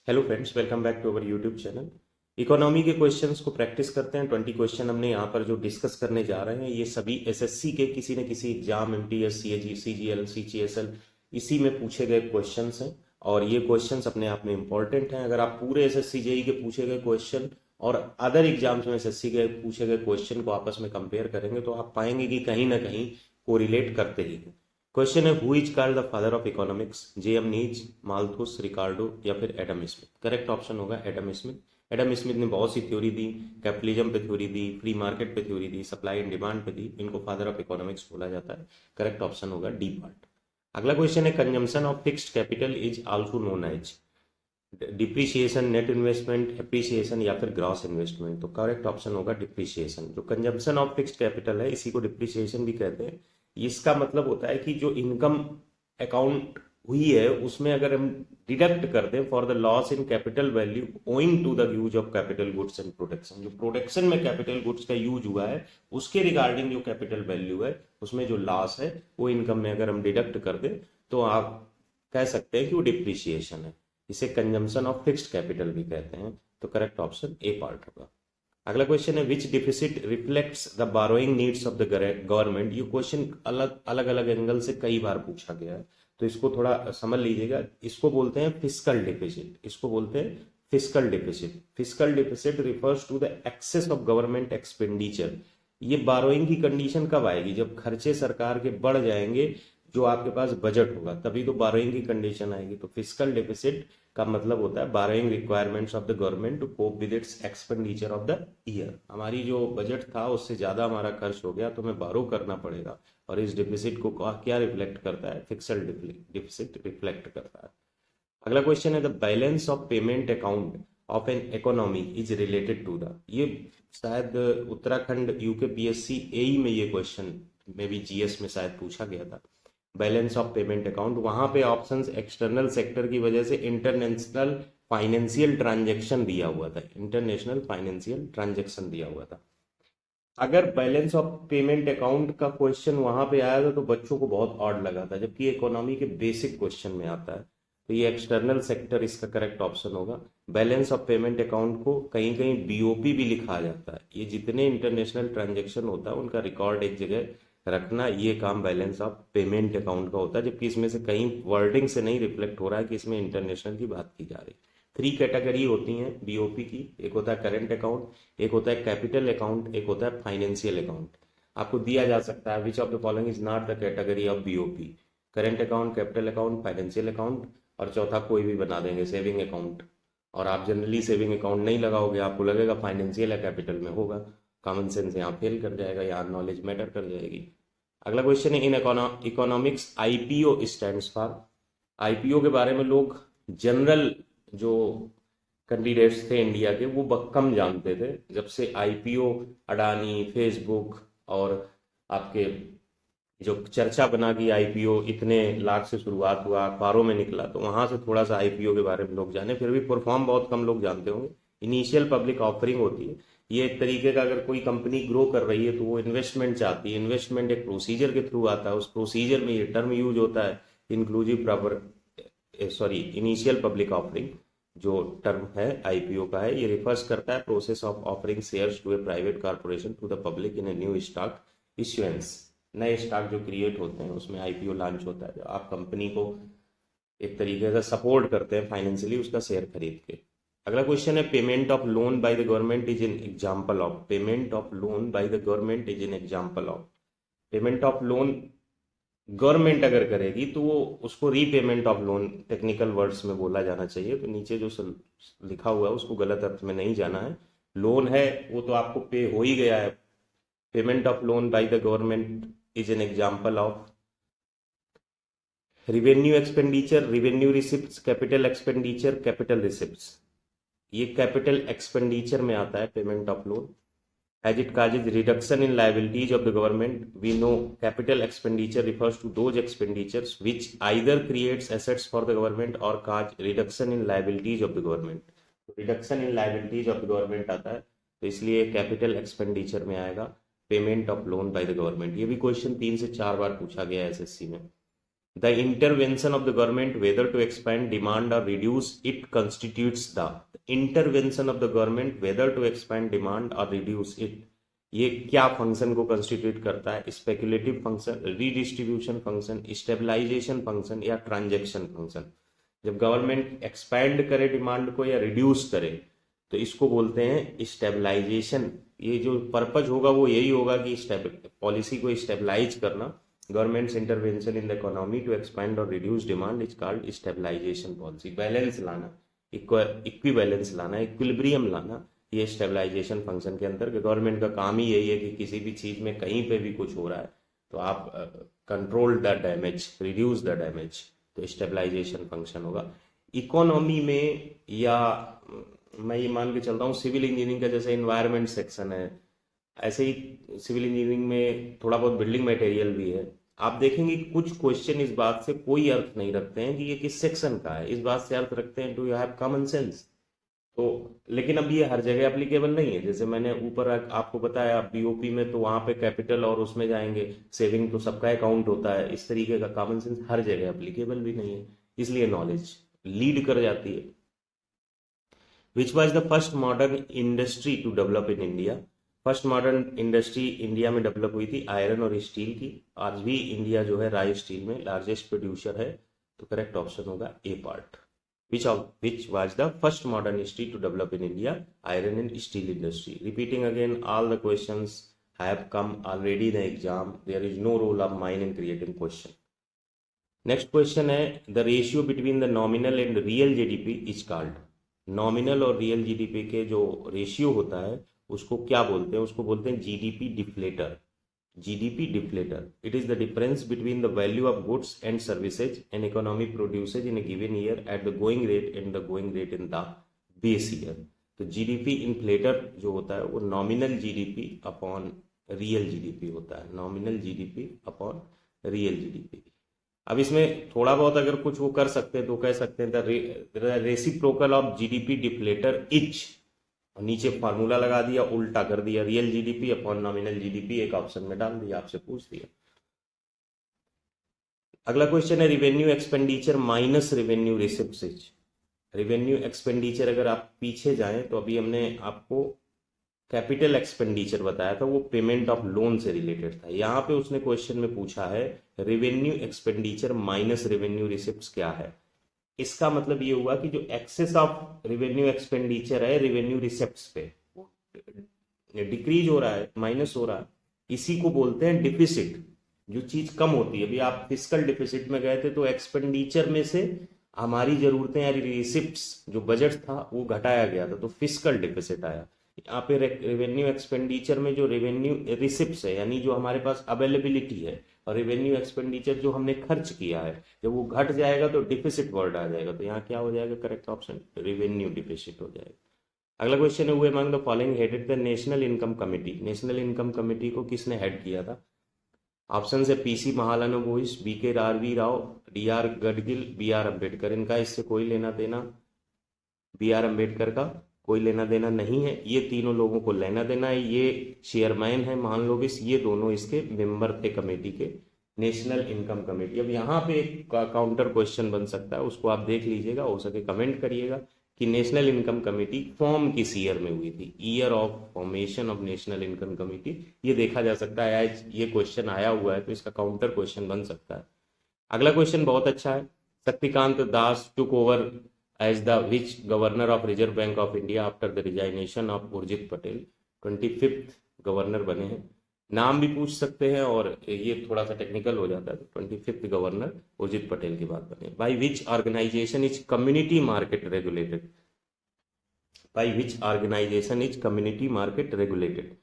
Hello friends, welcome back to our YouTube channel. Economy के questions को practice करते हैं। 20 क्वेश्चन हमने यहाँ पर जो डिस्कस करने जा रहे हैं ये सभी एसएससी के किसी न किसी एग्जाम, एमटीएस, सीएजी, सीजीएल, सीजीएसएल, इसी में पूछे गए क्वेश्चंस हैं। और ये क्वेश्चंस अपने आप में इंपॉर्टेंट हैं। अगर आप पूरे एसएससी जेई के पूछे गए क्वेश्चन और अदर एग्जाम्स में एसएससी के पूछे गए क्वेश्चन को आपस में कंपेयर करेंगे तो आप पाएंगे कि कहीं ना कहीं कोरिलेट करते ही हैं। क्वेश्चन है, who is called the father of economics? JM Keynes, Malthus, Ricardo या फिर एडम स्मिथ? करेक्ट ऑप्शन होगा एडम स्मिथ। एडम स्मिथ ने बहुत सी थ्योरी दी, कैपिटलिज्म पे थ्योरी दी, फ्री मार्केट पे थ्योरी दी, सप्लाई एंड डिमांड पे दी। इनको फादर ऑफ इकोनॉमिक्स बोला जाता है। करेक्ट ऑप्शन होगा डी पार्ट। अगला क्वेश्चन है, consumption of fixed capital is also known as depreciation, net investment, appreciation या फिर ग्रॉस इन्वेस्टमेंट? तो करेक्ट ऑप्शन होगा डिप्रिसिएशन। जो कंजम्पशन ऑफ फिक्स्ड कैपिटल है इसी को डिप्रिसिएशन भी कहते हैं। इसका मतलब होता है कि जो इनकम अकाउंट हुई है उसमें अगर हम डिडक्ट कर दें for the loss in capital value owing to the use of capital goods and production, जो प्रोडक्शन में कैपिटल गुड्स का यूज हुआ है उसके रिगार्डिंग जो कैपिटल वैल्यू है उसमें जो लॉस है वो इनकम में अगर हम डिडक्ट कर दें तो आप कह सकते हैं कि वो डिप्रिसिएशन है। इसे कंजम्पशन ऑफ फिक्स्ड कैपिटल भी कहते हैं। तो करेक्ट ऑप्शन ए पार्ट होगा। अगला क्वेश्चन है, which deficit reflects the borrowing needs of the government? ये क्वेश्चन अलग अलग अलग एंगल से कई बार पूछा गया है तो इसको थोड़ा समझ लीजिएगा। इसको बोलते हैं फिस्कल डिफिसिट। इसको बोलते हैं fiscal deficit. Fiscal deficit refers to the excess of government expenditure. ये बारोइंग की कंडीशन कब आएगी? जब खर्चे सरकार के बढ़ जाएंगे, जो आपके पास बजट होगा तभी तो बारोइंग की कंडीशन आएगी। तो फिस्कल डेफिसिट का मतलब होता है borrowing requirements of the government to cope with its expenditure of the year. हमारी जो बजट था उससे ज्यादा हमारा खर्च हो गया तो हमें बारो करना पड़ेगा। और इस डिफिसिट को क्या रिफ्लेक्ट करता है? फिक्सल डिफिसिट रिफ्लेक्ट करता है। अगला क्वेश्चन है, the balance of payment account of an economy is related to the. ये शायद उत्तराखंड यूके पीएससी एई में ये क्वेश्चन में भी जीएस में शायद पूछा गया था। बैलेंस ऑफ पेमेंट अकाउंट, वहां पे ऑप्शंस एक्सटर्नल सेक्टर की वजह से इंटरनेशनल फाइनेंशियल ट्रांजेक्शन दिया हुआ था। इंटरनेशनल फाइनेंशियल ट्रांजेक्शन दिया हुआ था। अगर बैलेंस ऑफ पेमेंट अकाउंट का क्वेश्चन वहां पे आया था तो बच्चों को बहुत ऑड लगा था, जबकि इकोनॉमी के बेसिक क्वेश्चन में आता है। तो ये एक्सटर्नल सेक्टर इसका करेक्ट ऑप्शन होगा। बैलेंस ऑफ पेमेंट अकाउंट को कहीं कहीं बीओपी भी लिखा जाता है। ये जितने इंटरनेशनल ट्रांजेक्शन होता है उनका रिकॉर्ड एक जगह रखना, ये काम बैलेंस ऑफ पेमेंट अकाउंट का होता है। जबकि इसमें से कहीं वर्डिंग से नहीं रिफ्लेक्ट हो रहा है कि इसमें इंटरनेशनल की बात की जा रही है। 3 कैटेगरी होती हैं बीओपी की। एक होता है करेंट अकाउंट, एक होता है कैपिटल अकाउंट, एक होता है फाइनेंशियल अकाउंट। आपको दिया जा सकता है which of the following is not the category of BOP? Current account, capital account, financial account, और चौथा कोई भी बना देंगे, सेविंग अकाउंट। और आप जनरली सेविंग अकाउंट नहीं लगाओगे, आपको लगेगा फाइनेंशियल या कैपिटल में होगा। कॉमन सेंस यहाँ फेल कर जाएगा, यहाँ नॉलेज मैटर कर जाएगी। अगला क्वेश्चन है, in economics IPO stands for. IPO के बारे में लोग जनरल जो कैंडिडेट्स थे इंडिया के वो कम जानते थे। जब से आईपीओ, अडानी, फेसबुक और आपके जो चर्चा बना कि आईपीओ इतने लाख से शुरुआत हुआ, अखबारों में निकला, तो वहां से थोड़ा सा आईपीओ के बारे में लोग जाने। फिर भी परफॉर्म बहुत कम लोग जानते होंगे। इनिशियल पब्लिक ऑफरिंग होती है। ये एक तरीके का, अगर कोई कंपनी ग्रो कर रही है तो वो इन्वेस्टमेंट चाहती है। इन्वेस्टमेंट एक प्रोसीजर के थ्रू आता है, उस प्रोसीजर में ये टर्म यूज होता है inclusive proper, sorry, initial public offering. जो टर्म है आईपीओ का है, ये रिफर्स करता है process of offering shares to a private corporation to the public in a new stock issuance. नए स्टॉक जो क्रिएट होते हैं उसमें आईपीओ लॉन्च होता है। आप कंपनी को एक तरीके से सपोर्ट करते हैं फाइनेंशियली उसका शेयर खरीद के। अगला क्वेश्चन है, payment of loan by the government is an example of. Payment of loan by the government is an example of. Payment of loan government अगर करेगी तो वो उसको repayment of loan technical words में बोला जाना चाहिए। तो नीचे जो लिखा हुआ है उसको गलत अर्थ में नहीं जाना है। लोन है वो तो आपको पे हो ही गया है। Payment of loan by the government is an example of revenue expenditure, revenue receipt, capital expenditure, capital receipt. ये कैपिटल एक्सपेंडिचर में आता है payment of loan. as it causes reduction in liabilities of the government. We know capital expenditure refers to those expenditures which either creates assets for the government or cause reduction in liabilities of the government. reduction in liabilities of the government आता है तो इसलिए capital expenditure में आएगा payment of loan by the government. ये भी question 3 से 4 बार पूछा गया है एसएससी में। The intervention of the government whether to expand demand or reduce it constitutes the intervention of the government whether to expand demand or reduce it, ये क्या function को कंस्टिट्यूट करता है? Speculative function, redistribution function, stabilisation function या transaction function. जब government expand करे demand को या रिड्यूस करे तो इसको बोलते हैं स्टेबलाइजेशन। ये जो पर्पज होगा वो यही होगा कि पॉलिसी को स्टेबलाइज करना। Government's intervention in the economy to expand और reduce demand is called stabilisation policy. Balance लाना, इक्विबैलेंस लाना, इक्विलिब्रियम लाना, ये स्टेबलाइजेशन फंक्शन के अंदर गवर्नमेंट का काम ही यही है कि किसी भी चीज में कहीं पे भी कुछ हो रहा है तो आप control the damage, reduce the damage, तो स्टेबलाइजेशन फंक्शन होगा। इकोनॉमी में या मैं ये मान के चलता हूँ सिविल इंजीनियरिंग का जैसे इन्वायरमेंट सेक्शन है, ऐसे ही सिविल इंजीनियरिंग में थोड़ा बहुत बिल्डिंग मटेरियल भी है। आप देखेंगे कुछ क्वेश्चन इस बात से कोई अर्थ नहीं रखते हैं कि ये किस सेक्शन का है, इस बात से अर्थ रखते हैं do you have common sense. तो लेकिन अब ये हर जगह एप्लीकेबल नहीं है। जैसे मैंने ऊपर आपको बताया बीओपी में तो वहां पे कैपिटल और उसमें जाएंगे, सेविंग तो सबका अकाउंट होता है। इस तरीके का कॉमन सेंस हर जगह एप्लीकेबल भी नहीं है, इसलिए नॉलेज लीड कर जाती है। Which was the first modern industry to develop in India? First modern industry India में डेवलप हुई थी आयरन और स्टील की। आज भी इंडिया जो है राय स्टील में लार्जेस्ट प्रोड्यूसर है, तो करेक्ट ऑप्शन होगा ए part. Which was the first modern industry to develop in India? Iron and steel industry. Repeating again, all the questions have come already in the exam. There is no role of mine in creating question. Next question है, the ratio between the nominal and real GDP is called. Nominal और real GDP के जो ratio होता है उसको क्या बोलते हैं? उसको बोलते हैं GDP deflator. GDP deflator. It is the difference between the value of goods and services an economy produces in a given year at the going rate and the going rate in the base year. तो GDP inflator जो होता है वो nominal GDP upon real GDP होता है, nominal GDP upon real GDP। अब इसमें थोड़ा बहुत अगर कुछ वो कर सकते हैं तो कह सकते हैं the reciprocal of GDP deflator is, और नीचे फार्मूला लगा दिया, उल्टा कर दिया, real GDP upon nominal GDP एक ऑप्शन में डाल दिया, आपसे पूछ दिया। अगला क्वेश्चन है revenue expenditure minus revenue receipts. Revenue expenditure अगर आप पीछे जाएं तो अभी हमने आपको कैपिटल एक्सपेंडिचर बताया था, वो पेमेंट ऑफ लोन से रिलेटेड था। यहाँ पे उसने क्वेश्चन में पूछा है revenue expenditure minus revenue receipts क्या है। इसका मतलब ये हुआ कि जो एक्सेस ऑफ रेवेन्यू एक्सपेंडिचर है रेवेन्यू रिसेप्ट्स पे डिक्रीज हो रहा है, माइनस हो रहा है, इसी को बोलते हैं डिफिसिट। जो चीज कम होती है, अभी आप फिस्कल डिफिसिट में गए थे तो एक्सपेंडिचर में से हमारी जरूरतें यानी रिसिप्ट्स जो बजट था वो घटाया गया था, तो फिस्कल डिफिसिट आया। यहाँ पे रेवेन्यू एक्सपेंडिचर में जो रेवेन्यू रिसिप्ट्स है यानी जो हमारे पास अवेलेबिलिटी है, और रेवेन्यू एक्सपेंडिचर जो हमने खर्च किया है, जब वो घट जाएगा तो डिफिसिट वर्ड आ जाएगा। तो यहाँ क्या हो जाएगा? करेक्ट ऑप्शन रेवेन्यू डिफिसिट हो जाएगा। अगला क्वेश्चन है, among the following headed the national income committee. National income committee को किसने हेड किया था? ऑप्शन है PC Mahalanobis, BK Ravi Rao, DR Gadgil, BR Ambedkar. इनका इससे कोई लेना देना, बीआर अम्बेडकर का कोई लेना देना नहीं है। ये तीनों लोगों को लेना देना है। ये चेयरमैन है महालनोबिस, ये दोनों इसके मेंबर थे कमेटी के, नेशनल इनकम कमेटी। अब यहाँ पे एक काउंटर क्वेश्चन बन सकता है, उसको आप देख लीजिएगा, हो सके कमेंट करिएगा कि नेशनल इनकम कमेटी फॉर्म किस ईयर में हुई थी। Year of formation of national income committee ये देखा जा सकता है। आज ये क्वेश्चन आया हुआ है तो इसका काउंटर क्वेश्चन बन सकता है। अगला क्वेश्चन बहुत अच्छा है, Shaktikanta Das took over as the which governor of Reserve Bank of India after the resignation of Urjit Patel. 25th governor बने हैं। नाम भी पूछ सकते हैं और ये थोड़ा सा टेक्निकल हो जाता है, तो 25th गवर्नर उर्जित पटेल की बात बने। By which organisation is community market regulated? By which organisation is community market regulated?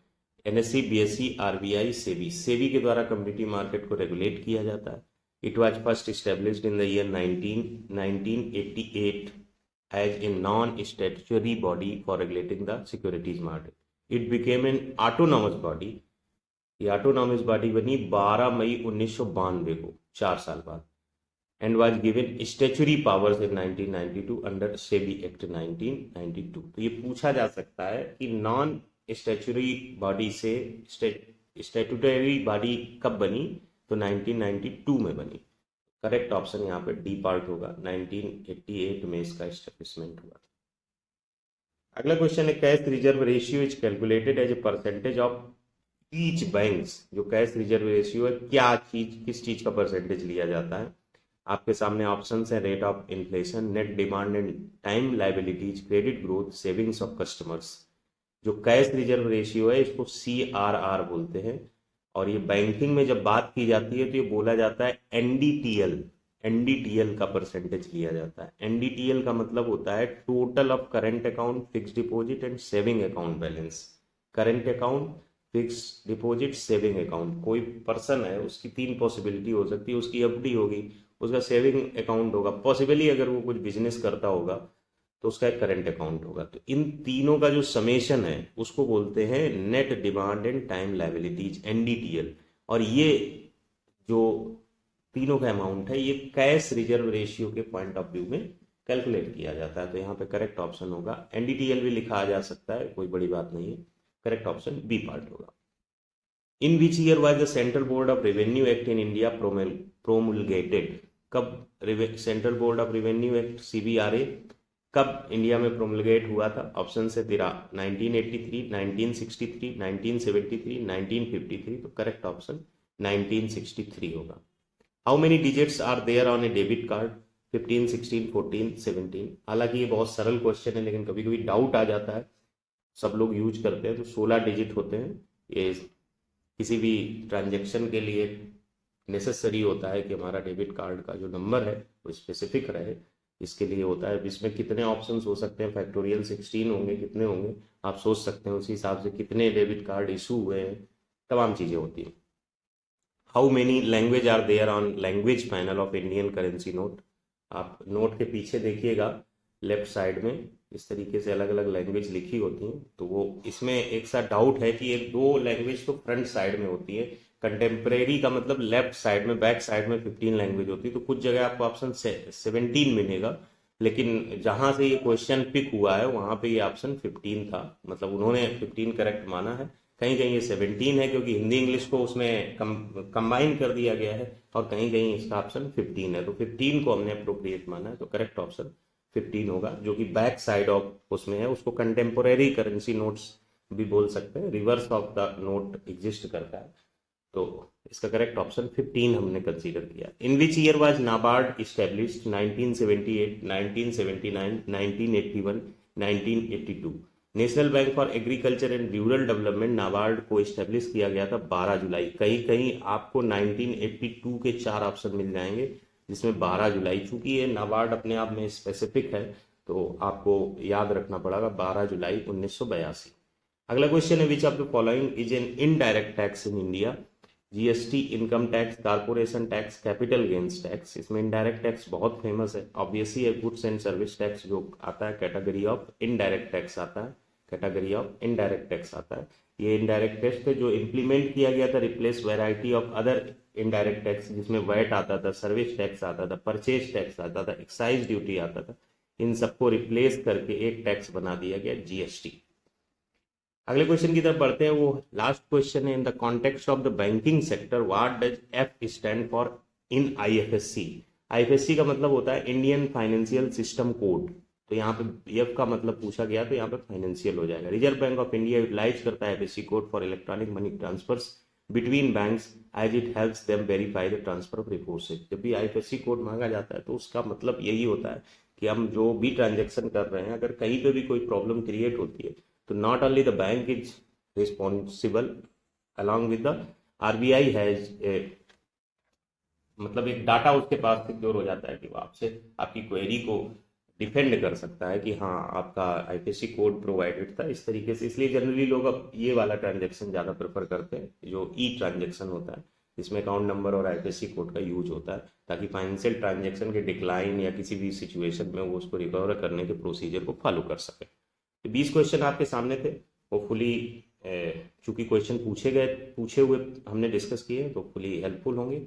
NSC, BSC, RBI, SEBI. SEBI के द्वारा कम्युनिटी मार्केट को रेगुलेट किया जाता है। It was first established in the year 1988 as a non-statutory body for regulating the securities market. It became an autonomous body. ये autonomous body बनी 12 मई 1992 को, 4 साल बाद, and was given statutory powers in 1992 under SEBI Act 1992। तो ये पूछा जा सकता है कि नॉन स्टैट्यूटरी बॉडी से स्टैट्यूटरी बॉडी कब बनी? तो 1992 में बनी। करेक्ट ऑप्शन यहाँ पे डी पार्ट होगा, 1988 में इसका एस्टेब्लिशमेंट हुआ था। अगला क्वेश्चन है cash reserve ratio is calculated as a percentage of each banks. जो कैश रिजर्व रेशियो है, क्या चीज, किस चीज का परसेंटेज लिया जाता है? आपके सामने ऑप्शंस है rate of inflation, net demand and time liabilities, credit growth, savings of customers. जो कैश रिजर्व रेशियो है इसको CRR बोलते हैं, और ये बैंकिंग में जब बात की जाती है तो ये बोला जाता है एनडीटीएल का परसेंटेज लिया जाता है। एनडीटीएल का मतलब होता है total of current account, fix deposit and saving account balance. Current account, fix deposit, saving account. कोई पर्सन है उसकी 3 पॉसिबिलिटी हो सकती है, उसकी एफडी होगी, उसका सेविंग अकाउंट होगा, पॉसिबली अगर वो कुछ बिजनेस करता होगा तो उसका एक करंट अकाउंट होगा। तो इन तीनों का जो समेशन है उसको बोलते हैं net demand and time liabilities, NDTL. और ये जो तीनों का अमाउंट है ये कैश रिजर्व रेशियो के पॉइंट ऑफ व्यू में कैलकुलेट किया जाता है। तो यहाँ पे करेक्ट ऑप्शन होगा, एनडीटीएल भी लिखा जा सकता है, कोई बड़ी बात नहीं है। करेक्ट ऑप्शन बी पार्ट होगा। In which year was the Central Board of Revenue Act in India promulgated? कब Central Board of Revenue Act CBRA कब इंडिया में प्रोमुलगेट हुआ था? ऑप्शन है 1983, 1963, 1973, 1953। तो करेक्ट ऑप्शन 1963 होगा। How many digits are there on a debit card? 15, 16, 14, 17। हालांकि ये बहुत सरल क्वेश्चन है लेकिन कभी कभी डाउट आ जाता है, सब लोग यूज करते हैं। तो 16 डिजिट होते हैं। ये किसी भी ट्रांजेक्शन के लिए नेसेसरी होता है कि हमारा डेबिट कार्ड का जो नंबर है वो स्पेसिफिक रहे, इसके लिए होता है। इसमें कितने ऑप्शंस हो सकते हैं? फैक्टोरियल 16 होंगे, कितने होंगे आप सोच सकते हैं, उसी हिसाब से कितने डेबिट कार्ड इशू हुए हैं, तमाम चीज़ें होती हैं। How many language are there on language panel of Indian currency note? आप नोट के पीछे देखिएगा लेफ्ट साइड में इस तरीके से अलग अलग लैंग्वेज लिखी होती हैं। तो वो इसमें एक सा डाउट है कि एक 2 लैंग्वेज तो फ्रंट साइड में होती है, कंटेम्प्रेरी का मतलब लेफ्ट साइड में, बैक साइड में 15 लैंग्वेज होती है। तो कुछ जगह आपको ऑप्शन 17 मिलेगा, लेकिन जहां से ये क्वेश्चन पिक हुआ है वहां पे ये ऑप्शन 15 था, मतलब उन्होंने 15 करेक्ट माना है। कहीं कहीं ये 17 है क्योंकि हिंदी इंग्लिश को उसमें कंबाइन कर दिया गया है, और कहीं कहीं इसका ऑप्शन 15 है। तो 15 को हमने अप्रोप्रिएट माना है, तो करेक्ट ऑप्शन 15 होगा, जो कि बैक साइड ऑफ उसमें है। उसको कंटेम्पोरेरी करेंसी नोट्स भी बोल सकते हैं, reverse of the note exist करता है। तो इसका करेक्ट ऑप्शन 15 हमने कंसीडर किया। In which year was NABARD established? 1978, 1979, 1981, 1982। National Bank for Agriculture and Rural Development NABARD को इस्टेब्लिश किया गया था 12 जुलाई। कहीं कहीं आपको 1982 के 4 ऑप्शन मिल जाएंगे जिसमें 12 जुलाई, चूंकि ये नाबार्ड अपने आप में स्पेसिफिक है तो आपको याद रखना पड़ेगा 12 जुलाई 1982। अगला क्वेश्चन है which of the following is an indirect tax in India? GST, income tax, corporation tax, capital gains tax. इसमें इनडायरेक्ट टैक्स बहुत फेमस है, ऑब्वियसली है गुड्स एंड सर्विस टैक्स जो आता है कैटेगरी ऑफ इनडायरेक्ट टैक्स आता है, कैटेगरी ऑफ इनडायरेक्ट टैक्स आता है। ये इनडायरेक्ट टैक्स है जो इम्प्लीमेंट किया गया था, replace variety of other indirect tax जिसमें वैट आता था, सर्विस टैक्स आता था, परचेज टैक्स आता था, एक्साइज ड्यूटी आता था। इन सबको रिप्लेस करके एक टैक्स बना दिया गया GST। अगले क्वेश्चन की तरफ बढ़ते हैं, वो लास्ट क्वेश्चन है। In the context of the banking sector what does F stand for in IFSC? IFSC का मतलब होता है इंडियन फाइनेंशियल सिस्टम कोड। तो यहाँ पे F का मतलब पूछा गया तो यहाँ पे फाइनेंशियल हो जाएगा। Reserve bank of India utilize करता है IFSC code for electronic money transfers between banks as it helps them verify the transfer of resources. जब भी IFSC कोड मांगा जाता है तो उसका मतलब यही होता है कि हम जो भी ट्रांजेक्शन कर रहे हैं अगर कहीं पे भी कोई प्रॉब्लम क्रिएट होती है तो not only the bank is responsible, along with the RBI has a, मतलब एक डाटा उसके पास सिक्योर हो जाता है कि वो आपसे आपकी क्वेरी को डिफेंड कर सकता है कि हाँ आपका IFSC कोड प्रोवाइडेड था इस तरीके से। इसलिए जनरली लोग अब ये वाला ट्रांजेक्शन ज़्यादा प्रेफर करते हैं जो ट्रांजेक्शन होता है, जिसमें अकाउंट नंबर और IFSC कोड का यूज होता है, ताकि फाइनेंशियल ट्रांजेक्शन के डिक्लाइन या किसी भी सिचुएशन में वो उसको रिकवर करने के प्रोसीजर को फॉलो कर सके। तो 20 क्वेश्चन आपके सामने थे। होपफुली चूंकि क्वेश्चन पूछे हुए हमने डिस्कस किए तो होपफुली हेल्पफुल होंगे।